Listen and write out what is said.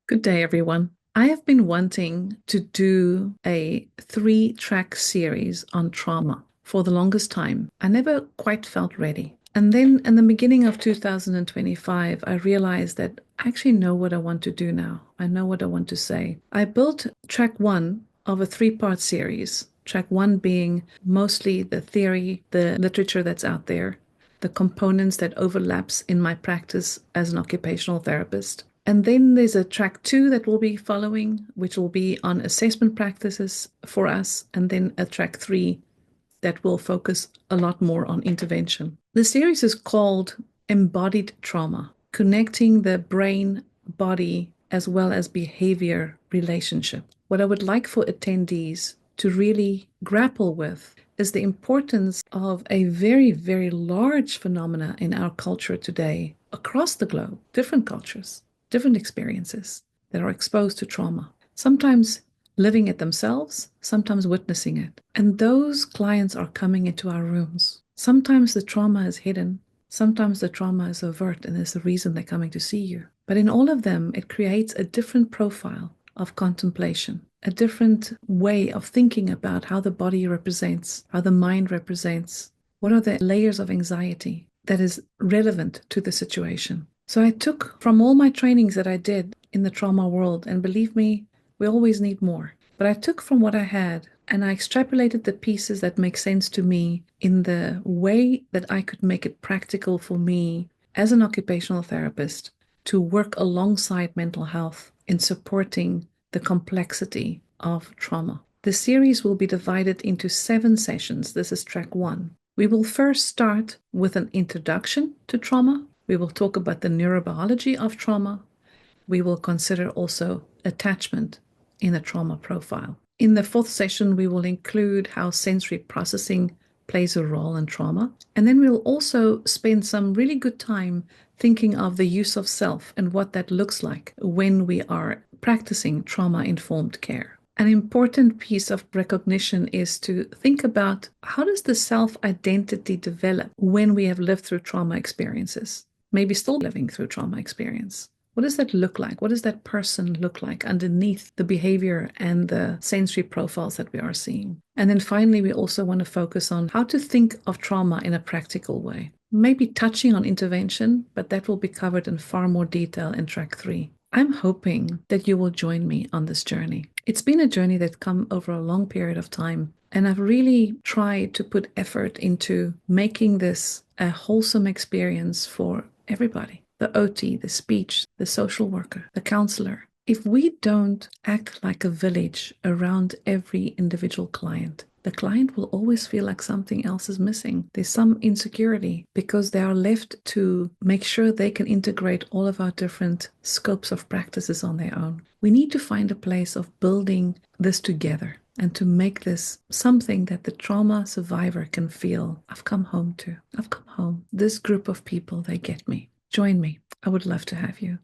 Good day, everyone. I have been wanting to do a three-track series on trauma for the longest time. I never quite felt ready. And then in the beginning of 2025, I realized that I actually know what I want to do now. I know what I want to say. I built track one of a three-part series. Track one being mostly the theory, the literature that's out there, the components that overlaps in my practice as an occupational therapist. And then there's a track two that we'll be following, which will be on assessment practices for us, and then a track three that will focus a lot more on intervention. The series is called Embodied Trauma, connecting the brain, body, as well as behavior relationship. What I would like for attendees to really grapple with is the importance of a very, very large phenomena in our culture today across the globe, different cultures, different experiences that are exposed to trauma, sometimes living it themselves, sometimes witnessing it. And those clients are coming into our rooms. Sometimes the trauma is hidden, sometimes the trauma is overt, and there's a reason they're coming to see you. But in all of them, it creates a different profile of contemplation, a different way of thinking about how the body represents, how the mind represents, what are the layers of anxiety that is relevant to the situation. So I took from all my trainings that I did in the trauma world, and believe me, we always need more. But I took from what I had and I extrapolated the pieces that make sense to me in the way that I could make it practical for me as an occupational therapist to work alongside mental health in supporting the complexity of trauma. The series will be divided into 7 sessions. This is track 1. We will first start with an introduction to trauma. We will talk about the neurobiology of trauma. We will consider also attachment in a trauma profile. In the 4th session, we will include how sensory processing plays a role in trauma. And then we'll also spend some really good time thinking of the use of self and what that looks like when we are practicing trauma-informed care. An important piece of recognition is to think about how does the self-identity develop when we have lived through trauma experiences, maybe still living through trauma experience. What does that look like? What does that person look like underneath the behavior and the sensory profiles that we are seeing? And then finally, we also want to focus on how to think of trauma in a practical way. Maybe touching on intervention, but that will be covered in far more detail in track 3. I'm hoping that you will join me on this journey. It's been a journey that's come over a long period of time, and I've really tried to put effort into making this a wholesome experience for everybody. The OT, the speech, the social worker, the counselor. If we don't act like a village around every individual client, the client will always feel like something else is missing. There's some insecurity because they are left to make sure they can integrate all of our different scopes of practices on their own. We need to find a place of building this together and to make this something that the trauma survivor can feel, I've come home to. I've come home. This group of people, they get me. Join me. I would love to have you.